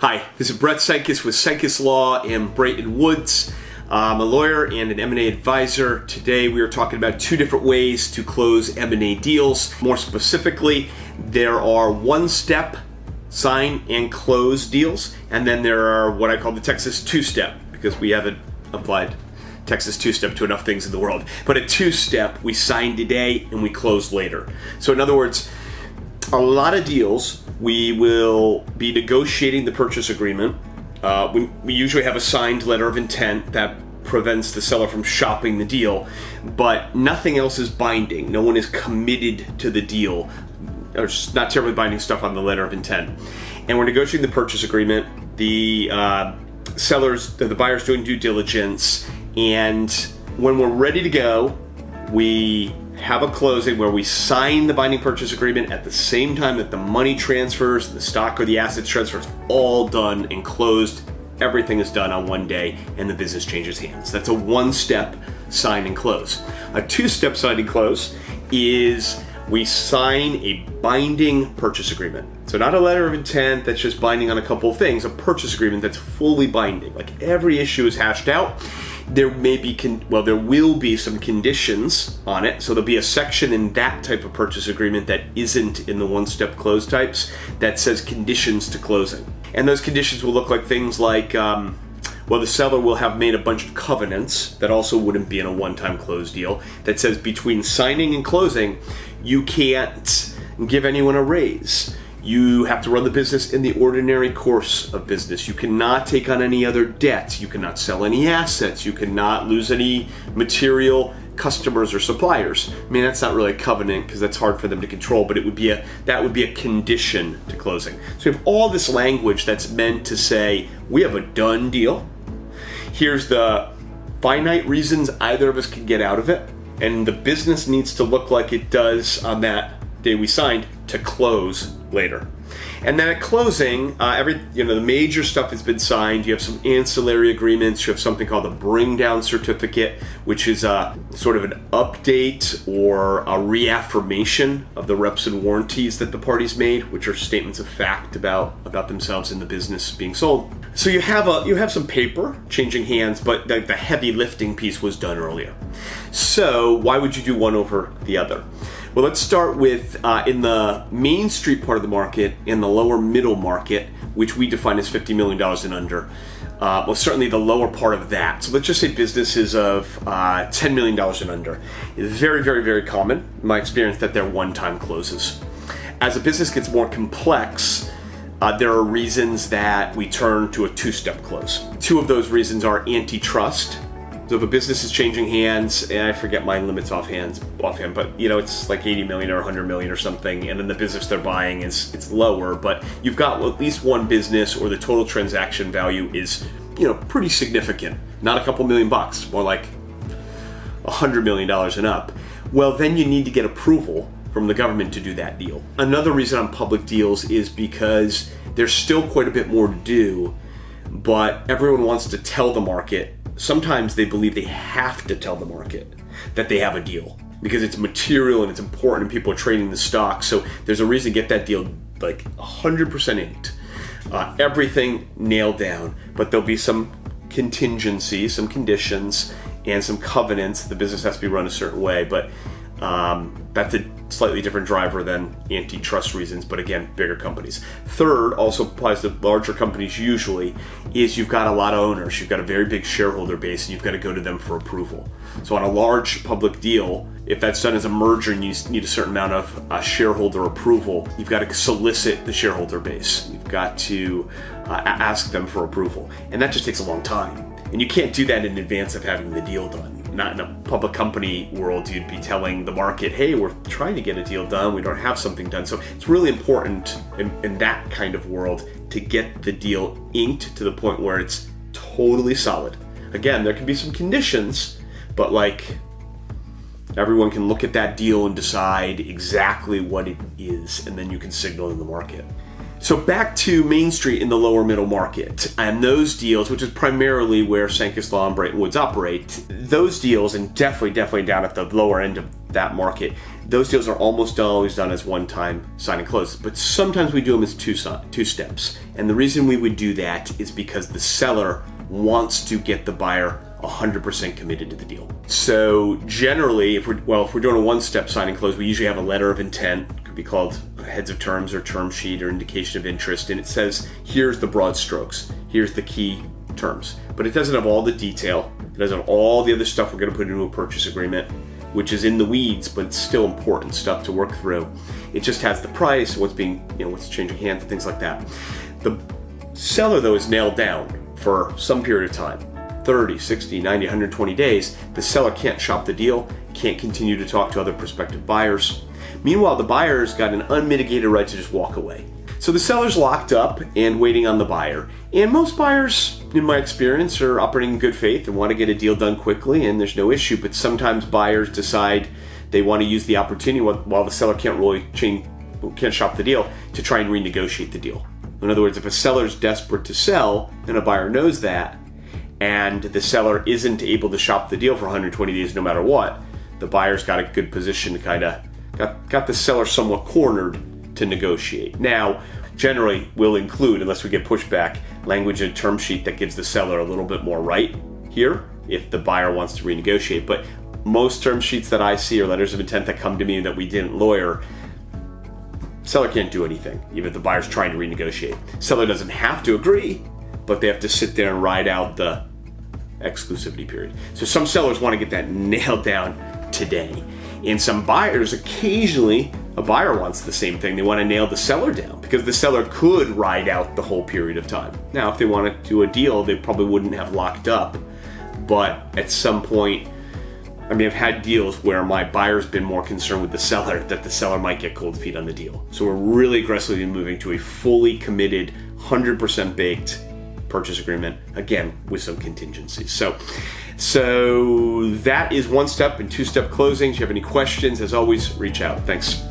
Hi, this is Brett Senkis with Senkis Law and Brayton Woods. I'm a lawyer and an M&A advisor. Today we are talking about two different ways to close M&A deals. More specifically, there are one-step sign and close deals, and then there are what I call the Texas two-step, because we haven't applied Texas two-step to enough things in the world. But a two-step, we sign today and we close later. So in other words, a lot of deals, we will be negotiating the purchase agreement. We usually have a signed letter of intent that prevents the seller from shopping the deal, but nothing else is binding. No one is committed to the deal. There's not terribly binding stuff on the letter of intent. And we're negotiating the purchase agreement. The buyer's doing due diligence, and when we're ready to go, we have a closing where we sign the binding purchase agreement at the same time that the money transfers, the stock or the assets transfers, all done and closed. Everything is done on one day and the business changes hands. That's a one-step sign and close. A two-step sign and close is we sign a binding purchase agreement. So not a letter of intent that's just binding on a couple of things, a purchase agreement that's fully binding. Like every issue is hashed out. There will be some conditions on it. So there'll be a section in that type of purchase agreement that isn't in the one-step close types that says conditions to closing. And those conditions will look like things like, the seller will have made a bunch of covenants that also wouldn't be in a one-time close deal that says between signing and closing, you can't give anyone a raise. You have to run the business in the ordinary course of business. You cannot take on any other debt. You cannot sell any assets. You cannot lose any material customers or suppliers. I mean, that's not really a covenant because that's hard for them to control, but that would be a condition to closing. So we have all this language that's meant to say, we have a done deal. Here's the finite reasons either of us can get out of it, and the business needs to look like it does on that day we signed to close later. And then at closing, the major stuff has been signed. You have some ancillary agreements. You have something called a bring down certificate, which is sort of an update or a reaffirmation of the reps and warranties that the parties made, which are statements of fact about themselves and the business being sold. So you have some paper changing hands, but the heavy lifting piece was done earlier. So why would you do one over the other? Well, let's start with in the Main Street part of the market, in the lower middle market, which we define as $50 million and under. Certainly the lower part of that. So let's just say businesses of $10 million and under. It's very, very, very common, in my experience, that they're one-time closes. As a business gets more complex, there are reasons that we turn to a two-step close. Two of those reasons are antitrust. So if a business is changing hands, and I forget my limits offhand, but it's like 80 million or 100 million or something, and then the business they're buying it's lower, but you've got at least one business or the total transaction value is, pretty significant. Not a couple $1 million, more like $100 million and up. Well, then you need to get approval from the government to do that deal. Another reason on public deals is because there's still quite a bit more to do, but everyone wants to tell the market. Sometimes they believe they have to tell the market that they have a deal because it's material and it's important and people are trading the stock. So there's a reason to get that deal like 100% inked. Everything nailed down, but there'll be some contingencies, some conditions, and some covenants. The business has to be run a certain way, but that's a slightly different driver than antitrust reasons, but again, bigger companies. Third, also applies to larger companies usually, is you've got a lot of owners, you've got a very big shareholder base, and you've got to go to them for approval. So on a large public deal, if that's done as a merger and you need a certain amount of shareholder approval, you've got to solicit the shareholder base. You've got to ask them for approval. And that just takes a long time. And you can't do that in advance of having the deal done. Not in a public company world, you'd be telling the market, hey, we're trying to get a deal done, we don't have something done. So it's really important in that kind of world to get the deal inked to the point where it's totally solid. Again, there can be some conditions, but everyone can look at that deal and decide exactly what it is, and then you can signal in the market. So back to Main Street in the lower middle market, and those deals, which is primarily where Senkis Law and Brayton Woods operate, those deals, and definitely down at the lower end of that market. Those deals are almost always done as one-time sign and close, but sometimes we do them as two steps. And the reason we would do that is because the seller wants to get the buyer 100% committed to the deal. So generally, if we're doing a one-step sign and close, we usually have a letter of intent. It could be called heads of terms or term sheet or indication of interest, and it says, here's the broad strokes, here's the key terms. But it doesn't have all the detail. It doesn't have all the other stuff we're going to put into a purchase agreement, which is in the weeds, but it's still important stuff to work through. It just has the price, what's changing hands, and things like that. The seller, though, is nailed down for some period of time. 30, 60, 90, 120 days, the seller can't shop the deal, can't continue to talk to other prospective buyers. Meanwhile, the buyer's got an unmitigated right to just walk away. So the seller's locked up and waiting on the buyer. And most buyers, in my experience, are operating in good faith and want to get a deal done quickly, and there's no issue. But sometimes buyers decide they want to use the opportunity while the seller can't shop the deal to try and renegotiate the deal. In other words, if a seller's desperate to sell and a buyer knows that, and the seller isn't able to shop the deal for 120 days no matter what, the buyer's got a good position to got the seller somewhat cornered to negotiate. Now, generally we'll include, unless we get pushback, language in a term sheet that gives the seller a little bit more right here if the buyer wants to renegotiate. But most term sheets that I see or letters of intent that come to me that we didn't lawyer, seller can't do anything, even if the buyer's trying to renegotiate. Seller doesn't have to agree, but they have to sit there and ride out the exclusivity period. So some sellers want to get that nailed down today. And some buyers, occasionally, a buyer wants the same thing. They want to nail the seller down because the seller could ride out the whole period of time. Now, if they want to do a deal, they probably wouldn't have locked up. But at some point, I've had deals where my buyer's been more concerned with the seller that the seller might get cold feet on the deal. So we're really aggressively moving to a fully committed, 100% baked purchase agreement, again, with some contingencies. So that is one step and two-step closings. If you have any questions, as always, reach out. Thanks.